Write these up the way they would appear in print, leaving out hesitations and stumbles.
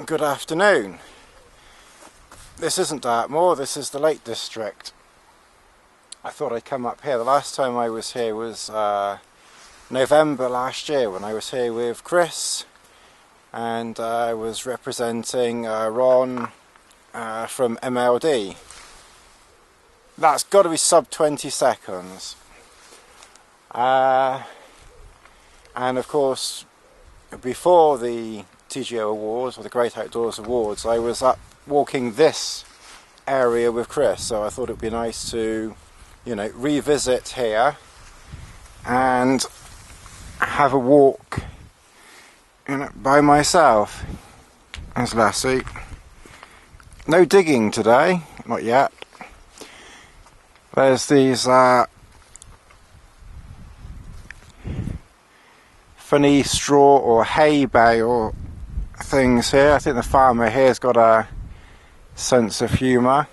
Good afternoon. This isn't Dartmoor, this is the Lake District. I thought I'd come up here. The last time I was here was November last year, when I was here with Chris, and I was representing Ron from MLD. That's got to be sub 20 seconds. And of course, before the TGO Awards, or the Great Outdoors Awards, I was up walking this area with Chris, so I thought it would be nice to, revisit here and have a walk by myself. There's Lassie. No digging today, not yet. There's these funny straw or hay bale things here. I think the farmer here's got a sense of humour.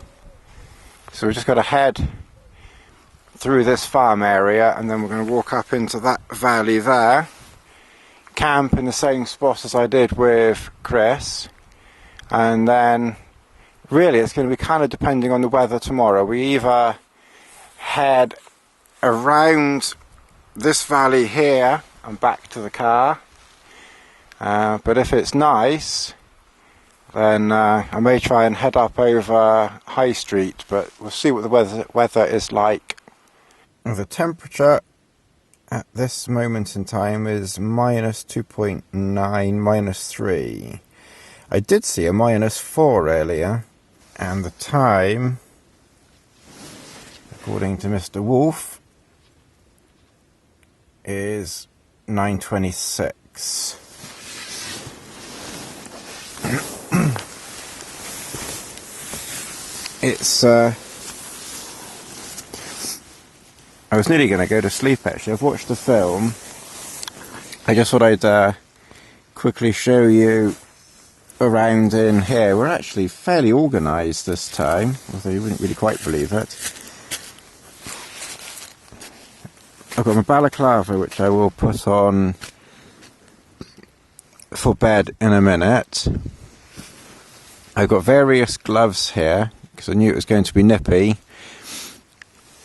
So we've just got to head through this farm area, and then we're going to walk up into that valley there, camp in the same spot as I did with Chris, and then really it's going to be kind of depending on the weather tomorrow. We either head around this valley here and back to the car, but if it's nice, then I may try and head up over High Street, but we'll see what the weather is like. The temperature at this moment in time is minus 2.9, minus 3. I did see a minus 4 earlier, and the time, according to Mr. Wolf, is 9:26. It's I was nearly going to go to sleep actually. I've watched the film. I just thought I'd quickly show you around in here. We're actually fairly organised this time, although you wouldn't really quite believe it. I've got my balaclava, which I will put on for bed in a minute. I've got various gloves here, because I knew it was going to be nippy.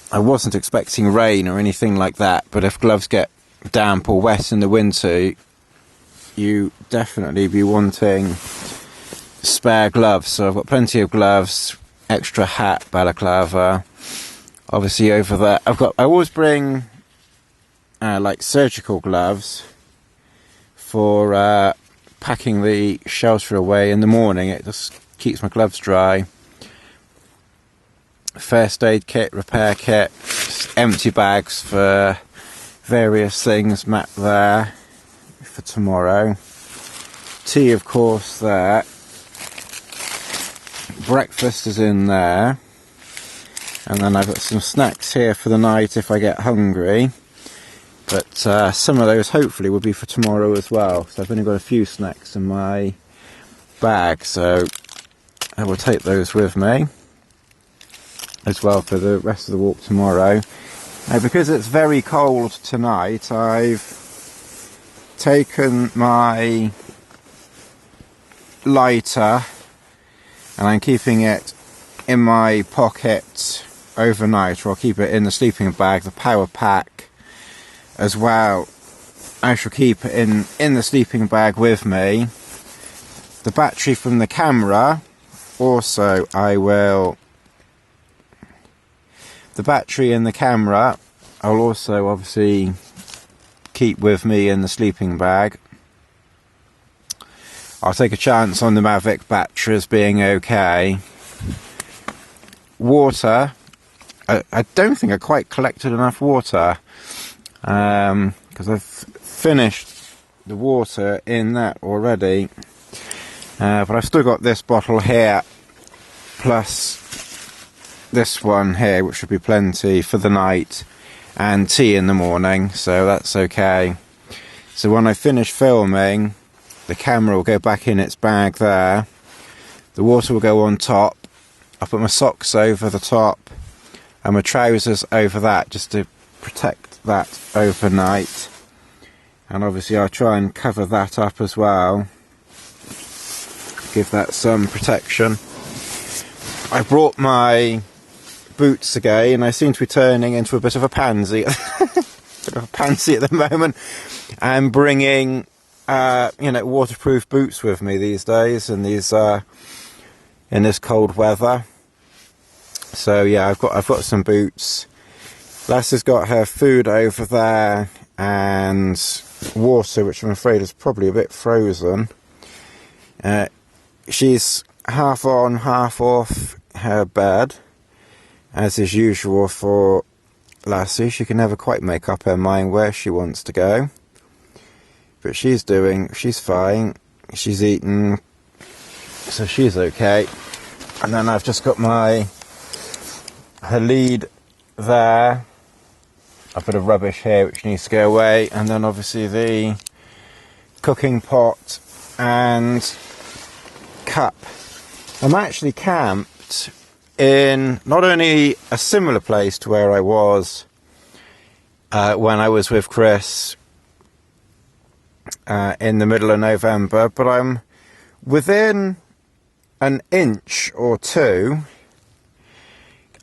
I wasn't expecting rain or anything like that, but if gloves get damp or wet in the winter, you definitely be wanting spare gloves. So I've got plenty of gloves, extra hat, balaclava. Obviously over there, I always bring like surgical gloves for packing the shelter away in the morning. It just keeps my gloves dry. First aid kit, repair kit, empty bags for various things mapped there for tomorrow. Tea, of course, there. Breakfast is in there. And then I've got some snacks here for the night if I get hungry. But some of those hopefully will be for tomorrow as well. So I've only got a few snacks in my bag, so I will take those with me as well for the rest of the walk tomorrow. Now, because it's very cold tonight, I've taken my lighter and I'm keeping it in my pocket overnight, or I'll keep it in the sleeping bag. The power pack as well, I shall keep it in the sleeping bag with me. The battery from the camera also the battery in the camera I'll also obviously keep with me in the sleeping bag. I'll take a chance on the Mavic batteries being okay. Water, I don't think I quite collected enough water, because I've finished the water in that already, but I've still got this bottle here plus this one here, which should be plenty for the night, and tea in the morning, so that's okay. So when I finish filming, the camera will go back in its bag there, the water will go on top, I'll put my socks over the top and my trousers over that, just to protect that overnight. And obviously I'll try and cover that up as well, give that some protection. I brought my boots again. I seem to be turning into a bit of a pansy. Bit of a pansy at the moment. I'm bringing, you know, waterproof boots with me these days in these in this cold weather. So yeah, I've got some boots. Lassie's got her food over there and water, which I'm afraid is probably a bit frozen. She's half on, half off her bed, as is usual for Lassie. She can never quite make up her mind where she wants to go, but she's fine. She's eaten, so she's okay. And then I've just got her lead there, a bit of rubbish here which needs to go away, and then obviously the cooking pot and cup. I'm actually camped in not only a similar place to where I was when I was with Chris in the middle of November, but I'm within an inch or two.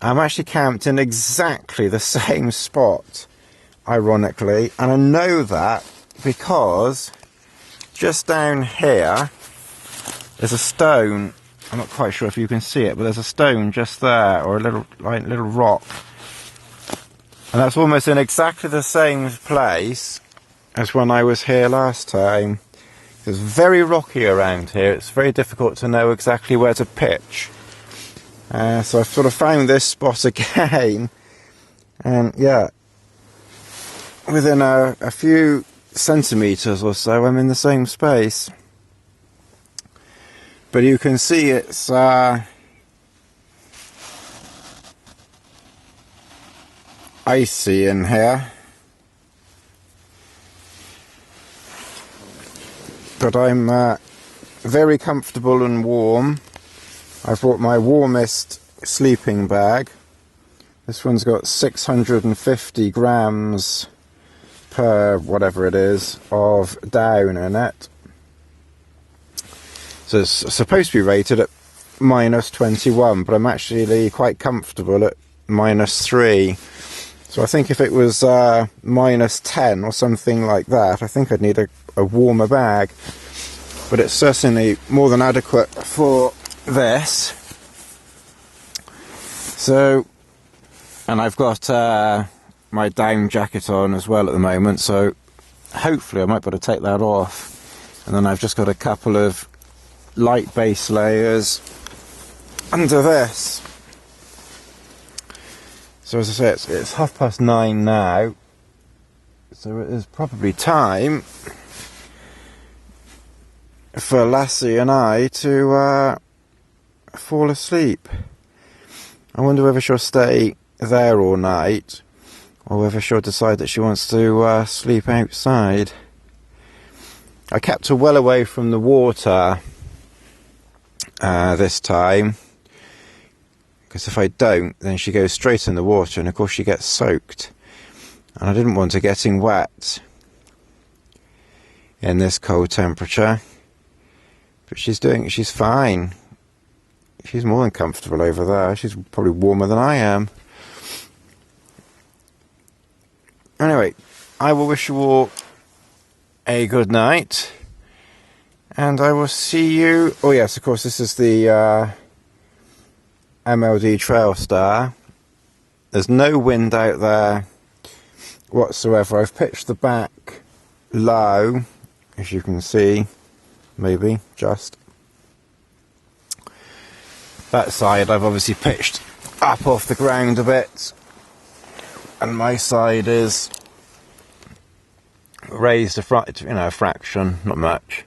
I'm actually camped in exactly the same spot, ironically, and I know that because just down here there's a stone. I'm not quite sure if you can see it, but there's a stone just there, or a little rock, and that's almost in exactly the same place as when I was here last time. It's very rocky around here. It's very difficult to know exactly where to pitch. So I've sort of found this spot again, and yeah, within a few centimetres or so I'm in the same space. But you can see it's icy in here. But I'm very comfortable and warm. I've brought my warmest sleeping bag. This one's got 650 grams per whatever it is of down in it. So it's supposed to be rated at -21, but I'm actually quite comfortable at -3. So I think if it was -10 or something like that, I think I'd need a warmer bag. But it's certainly more than adequate for this. So, and I've got my down jacket on as well at the moment, so hopefully I might be able to take that off. And then I've just got a couple of light base layers under this. So as I say, it's 9:30 now, so it is probably time for Lassie and I to fall asleep. I wonder whether she'll stay there all night, or whether she'll decide that she wants to sleep outside. I kept her well away from the water this time, because if I don't, then she goes straight in the water, and of course she gets soaked, and I didn't want her getting wet in this cold temperature. But she's fine. She's more than comfortable over there. She's probably warmer than I am. Anyway, I will wish you all a good night, and I will see you. Oh yes, of course, this is the MLD Trail Star. There's no wind out there whatsoever. I've pitched the back low, as you can see, maybe just. That side I've obviously pitched up off the ground a bit, and my side is raised a fraction, not much.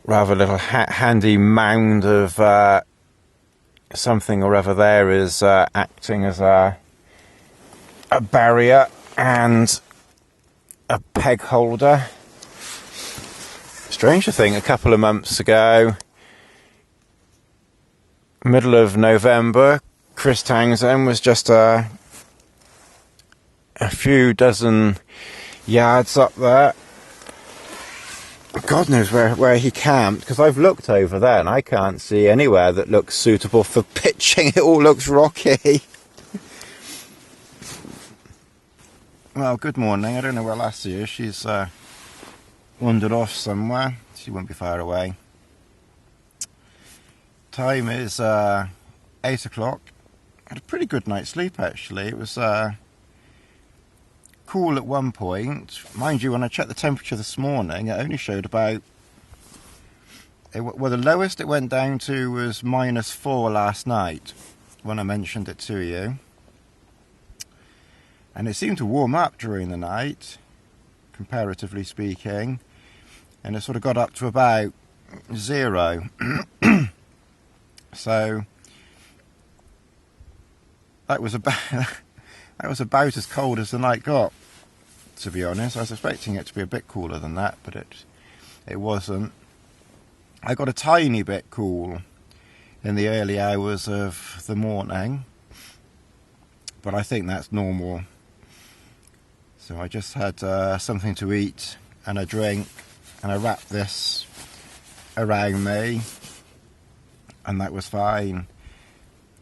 Rather a little handy mound of something or other there is acting as a barrier and a peg holder. Stranger thing, a couple of months ago, middle of November, Chris Townsend was just a few dozen yards up there, God knows where he camped, because I've looked over there and I can't see anywhere that looks suitable for pitching. It all looks rocky. Well, good morning. I don't know where Lassie is. She's wandered off somewhere. She won't be far away. Time is 8 o'clock. Had a pretty good night's sleep, actually. It was cool at one point. Mind you, when I checked the temperature this morning, it only showed about... Well, the lowest it went down to was -4 last night, when I mentioned it to you. And it seemed to warm up during the night, comparatively speaking. And it sort of got up to about 0. So that was about as cold as the night got, to be honest. I was expecting it to be a bit cooler than that, but it wasn't. I got a tiny bit cool in the early hours of the morning, but I think that's normal. So I just had something to eat and a drink, and I wrapped this around me, and that was fine.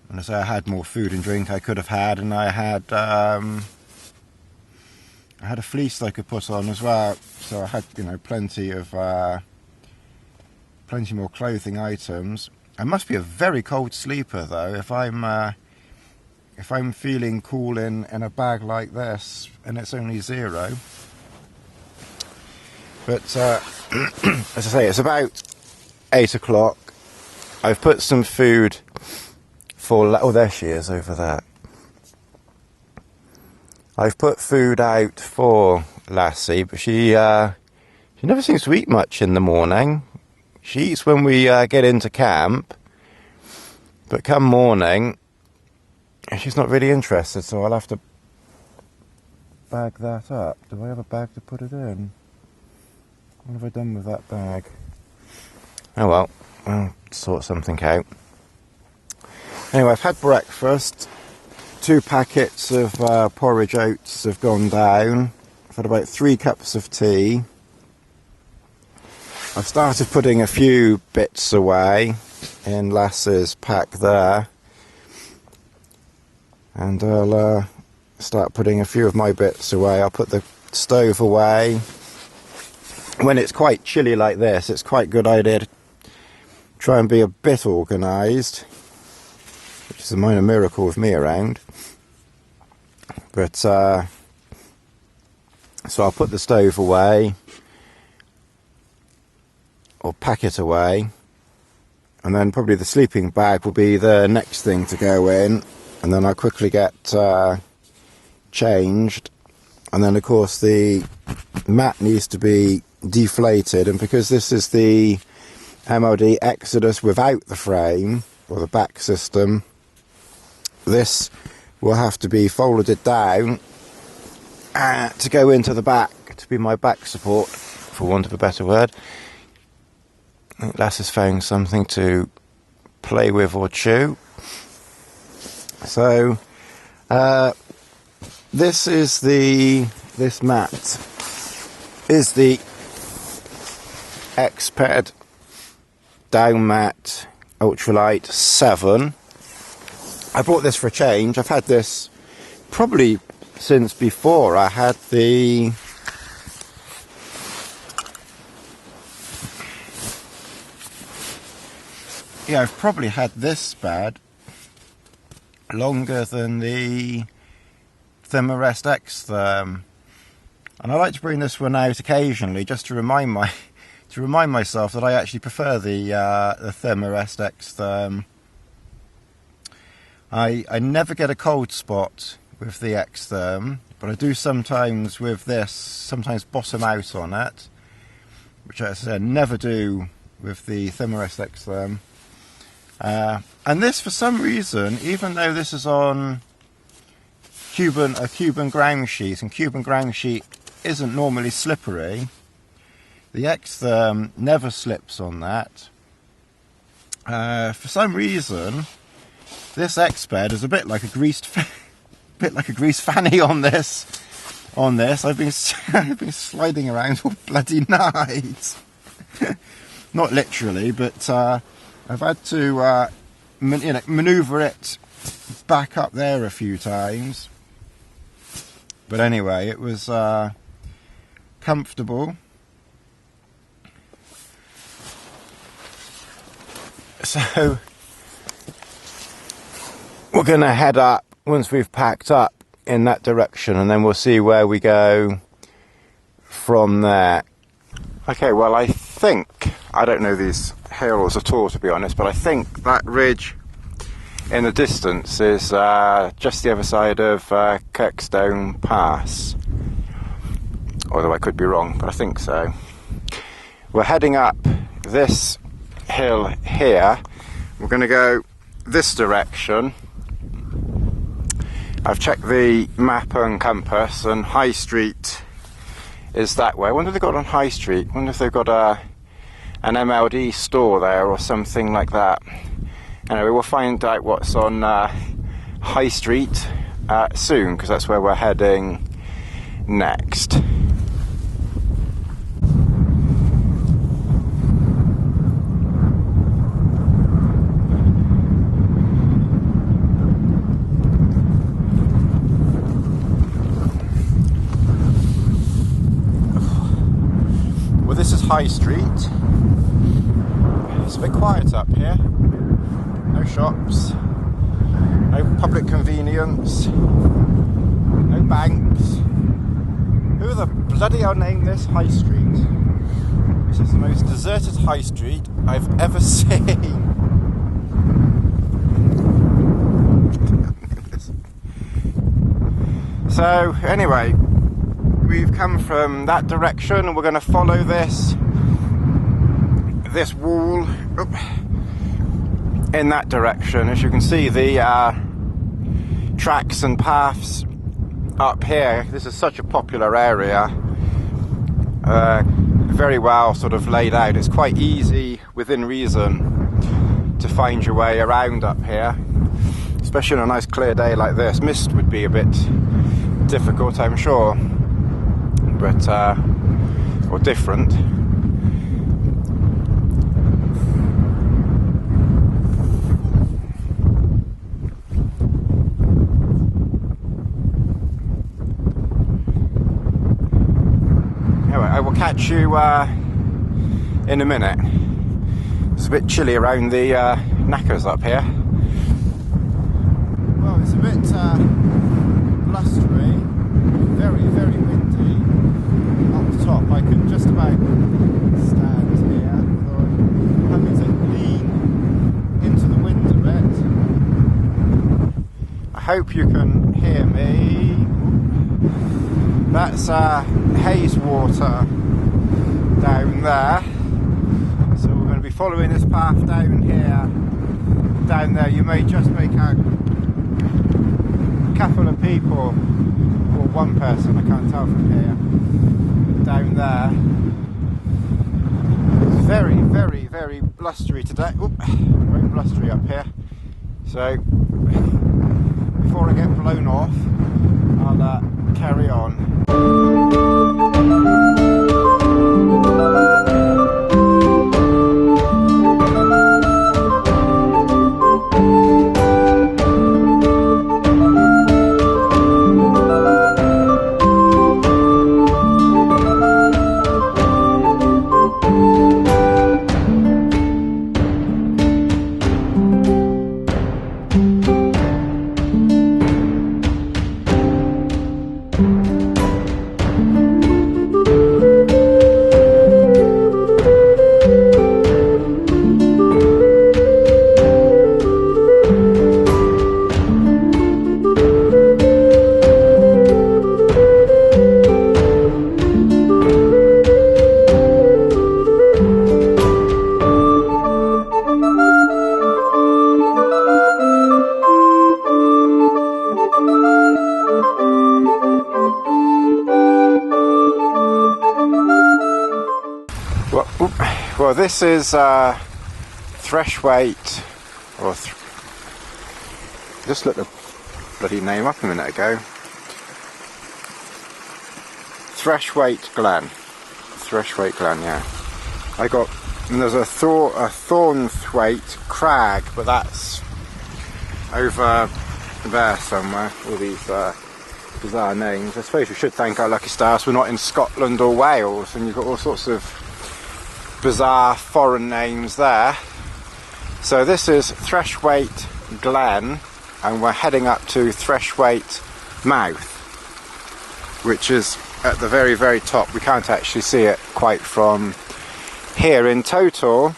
And as I had more food and drink I could have had, and I had a fleece I could put on as well. So I had, you know, plenty more clothing items. I must be a very cold sleeper though if I'm feeling cool in a bag like this and it's only 0. But as I say, it's about 8 o'clock. I've put some food for... Oh, there she is over there. I've put food out for Lassie, but she never seems to eat much in the morning. She eats when we get into camp, but come morning, she's not really interested, so I'll have to bag that up. Do I have a bag to put it in? What have I done with that bag? Oh well, I'll sort something out. Anyway, I've had breakfast. 2 packets of porridge oats have gone down. I've had about 3 cups of tea. I've started putting a few bits away in Lass's pack there. And I'll start putting a few of my bits away. I'll put the stove away. When it's quite chilly like this, it's quite a good idea to try and be a bit organised, which is a minor miracle with me around. But so I'll put the stove away, or pack it away, and then probably the sleeping bag will be the next thing to go in, and then I'll quickly get changed. And then of course the mat needs to be deflated, and because this is the MLD Exodus without the frame or the back system, this will have to be folded down to go into the back, to be my back support, for want of a better word. I think Lass has found something to play with or chew. So this mat is the Xped Down Mat Ultralight 7. I bought this for a change. I've had this probably since before I had the I've probably had this bed longer than the Thermarest X Therm, and I like to bring this one out occasionally just to remind myself that I actually prefer the Thermarest X Therm. I never get a cold spot with the X Therm, but I do sometimes with this, sometimes bottom out on it, which I said never do with the Thermarest X Therm. And this, for some reason, even though this is on a Cuban ground sheet, and Cuban ground sheet isn't normally slippery, the X Therm never slips on that. For some reason, this Xped is a bit like a greased fanny on this. I've been sliding around all bloody night. Not literally, but I've had to manoeuvre it back up there a few times. But anyway, it was comfortable. So we're going to head up once we've packed up in that direction, and then we'll see where we go from there. Okay, well, I think, I don't know these hills at all, to be honest, but I think that ridge in the distance is just the other side of Kirkstone Pass. Although I could be wrong, but I think so. We're heading up this hill here. We're going to go this direction. I've checked the map and compass, and High Street is that way. I wonder if they've got on High Street. I wonder if they've got an MLD store there or something like that. Anyway, we'll find out what's on High Street soon, because that's where we're heading next. Well, this is High Street. It's a bit quiet up here. No shops, no public convenience, no banks. Who the bloody hell named this High Street? This is the most deserted High Street I've ever seen. So anyway, we've come from that direction and we're going to follow this wall in that direction. As you can see, the tracks and paths up here, this is such a popular area, very well sort of laid out. It's quite easy within reason to find your way around up here, especially on a nice clear day like this. Mist would be a bit difficult, I'm sure, but or different. I will catch you in a minute. It's a bit chilly around the knackers up here. Well, it's a bit blustery, very, very windy up the top. I could just about stand here, although I'm having to lean into the wind a bit. I hope you can hear me. That's haze water down there, so we're going to be following this path down here. Down there you may just make out a couple of people, or one person, I can't tell from here, down there. It's very, very, very blustery today. Oop, very blustery up here, so before I get blown off I'll carry on. Well, this is Freshwaite, or just looked the bloody name up a minute ago. Freshwaite Glen. Freshwaite Glen, yeah. and there's a Thornthwaite crag, but that's over there somewhere. All these bizarre names. I suppose we should thank our lucky stars we're not in Scotland or Wales, and you've got all sorts of bizarre foreign names there. So this is Threshwaite Glen, and we're heading up to Threshwaite Mouth, which is at the very, very top. We can't actually see it quite from here. In total,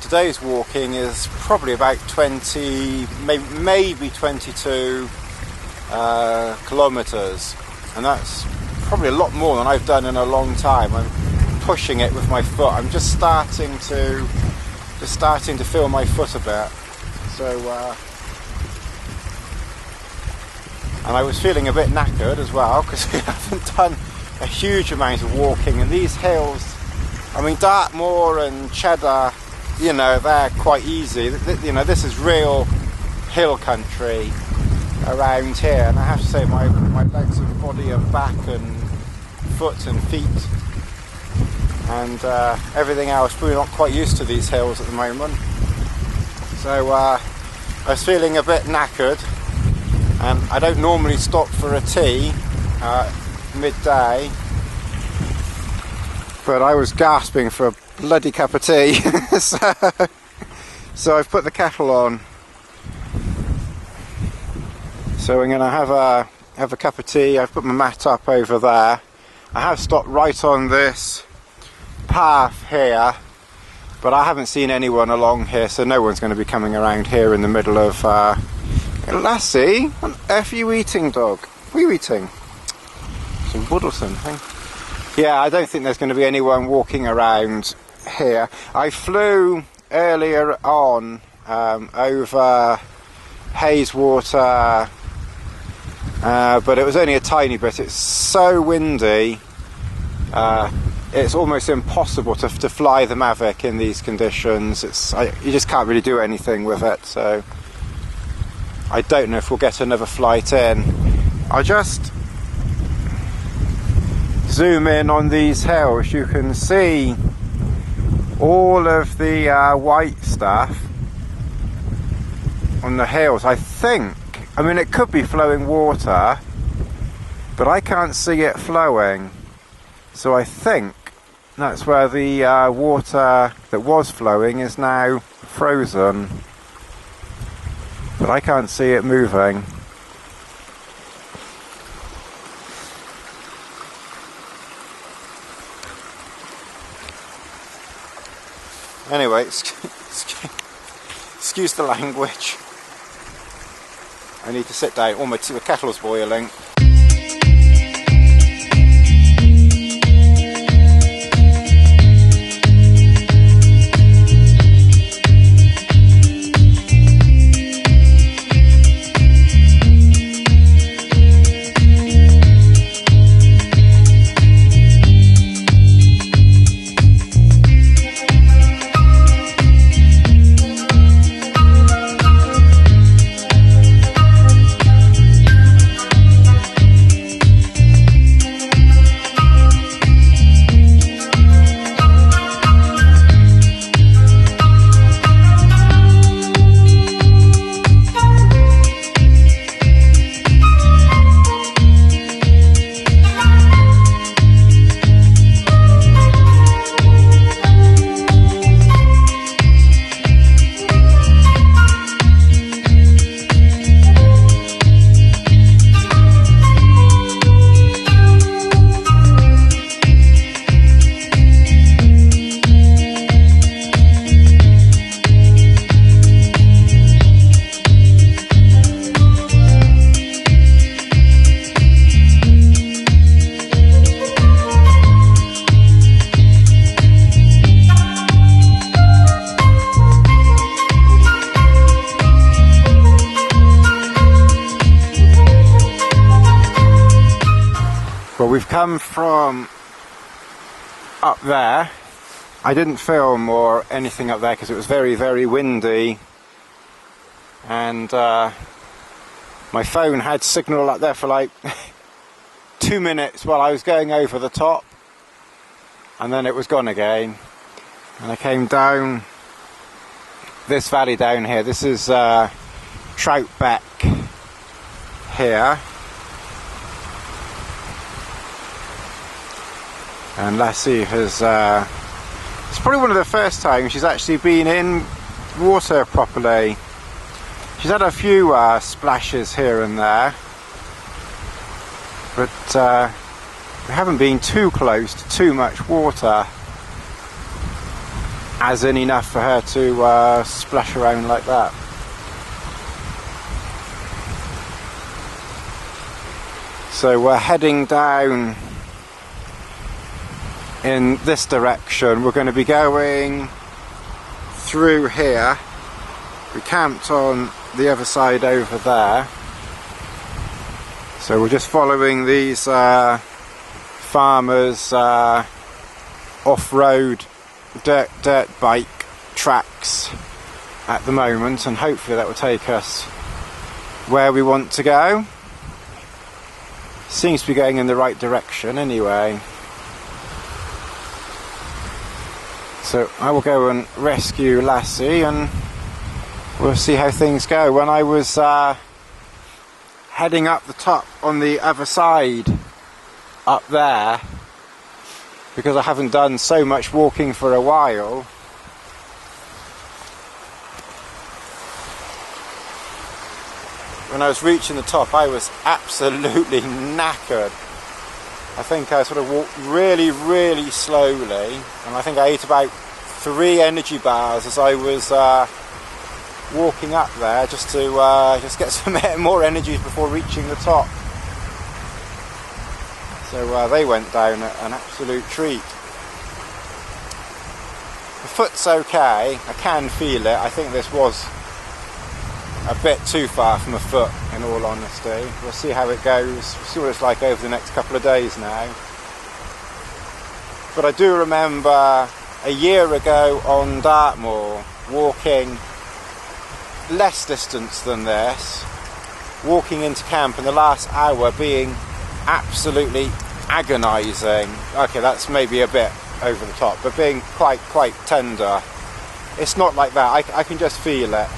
today's walking is probably about 20, maybe 22 kilometres, and that's probably a lot more than I've done in a long time. I'm pushing it with my foot. I'm just starting to feel my foot a bit. So and I was feeling a bit knackered as well, because we haven't done a huge amount of walking, and these hills, I mean, Dartmoor and Cheddar, you know, they're quite easy. You know, this is real hill country around here, and I have to say my legs and body and back and foot and feet and everything else, we're not quite used to these hills at the moment. So I was feeling a bit knackered, and I don't normally stop for a tea midday, but I was gasping for a bloody cup of tea. so I've put the kettle on, so I'm going to have a cup of tea. I've put my mat up over there. I have stopped right on this path here, but I haven't seen anyone along here, so no one's going to be coming around here in the middle of Lassie, what on earth are you eating, dog? What are you eating? Some wood or something? Yeah, I don't think there's going to be anyone walking around here. I flew earlier on over Hayswater, but it was only a tiny bit. It's so windy, it's almost impossible to fly the Mavic in these conditions. You just can't really do anything with it, so I don't know if we'll get another flight in. I'll just zoom in on these hills. You can see all of the white stuff on the hills. I mean, it could be flowing water, but I can't see it flowing. So I think that's where the water that was flowing is now frozen. But I can't see it moving. Anyway, excuse the language. I need to sit down. Oh, my kettle's boiling. Well, we've come from up there. I didn't film or anything up there because it was very, very windy, and my phone had signal up there for like 2 minutes while I was going over the top, and then it was gone again. And I came down this valley down here. This is Trout Beck here. And Lassie has, it's probably one of the first times she's actually been in water properly. She's had a few splashes here and there, but we haven't been too close to too much water, as in enough for her to splash around like that. So we're heading down in this direction. We're going to be going through here. We camped on the other side over there, so we're just following these farmers off-road dirt bike tracks at the moment, and hopefully that will take us where we want to go. Seems to be going in the right direction anyway. So I will go and rescue Lassie and we'll see how things go. When I was heading up the top on the other side up there, because I haven't done so much walking for a while, when I was reaching the top I was absolutely knackered. I think I sort of walked really slowly, and I think I ate about 3 energy bars as I was walking up there, just to just get some more energy before reaching the top. So they went down an absolute treat. The foot's okay, I can feel it. I think this was a bit too far from the foot, in all honesty. We'll see how it goes, we'll see what it's like over the next couple of days now. But I do remember a year ago on Dartmoor walking less distance than this, walking into camp, and the last hour being absolutely agonising. Okay, that's maybe a bit over the top, but being quite tender. It's not like that. I can just feel it.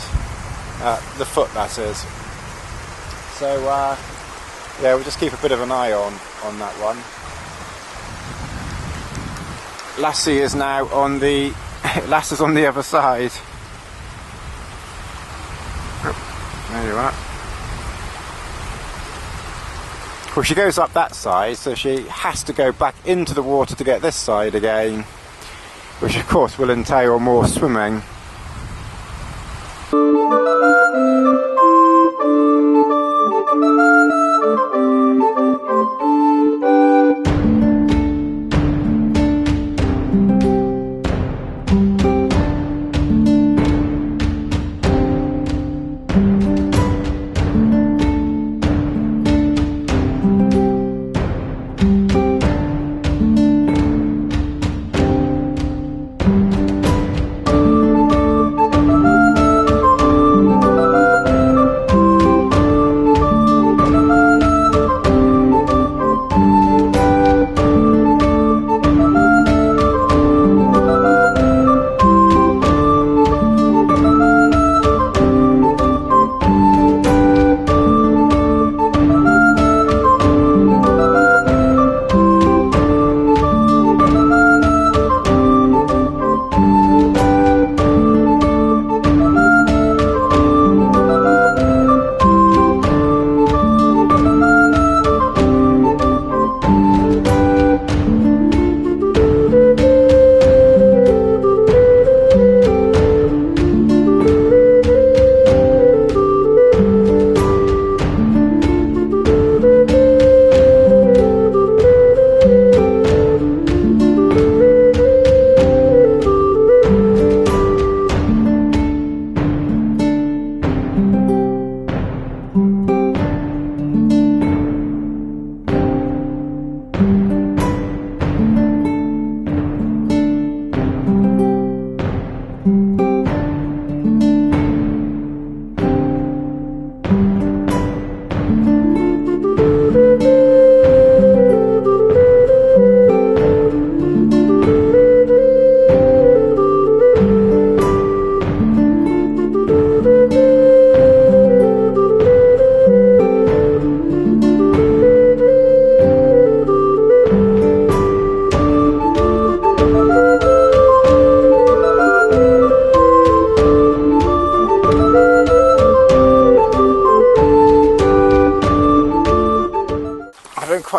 The foot, that is. So yeah, we'll just keep a bit of an eye on that one. Lassie is now on the Lassie's on the other side. There you are. Well, she goes up that side, so she has to go back into the water to get this side again, which of course will entail more swimming.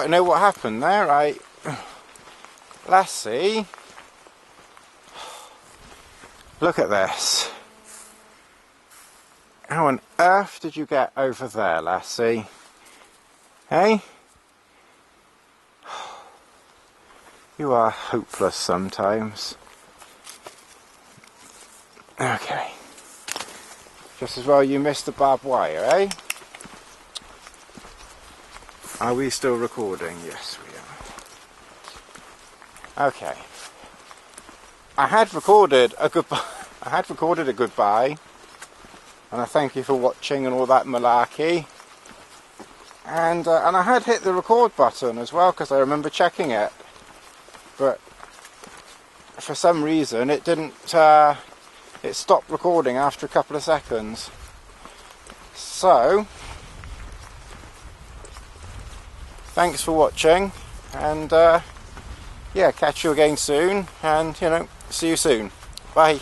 quite know what happened there. Lassie, look at this. How on earth did you get over there, Lassie? Hey? You are hopeless sometimes. Okay. Just as well you missed the barbed wire, eh? Are we still recording? Yes, we are. Okay. I had recorded a goodbye. And I thank you for watching and all that malarkey. And I had hit the record button as well because I remember checking it. But for some reason it didn't, it stopped recording after a couple of seconds. So, thanks for watching, and yeah, catch you again soon, and see you soon. Bye.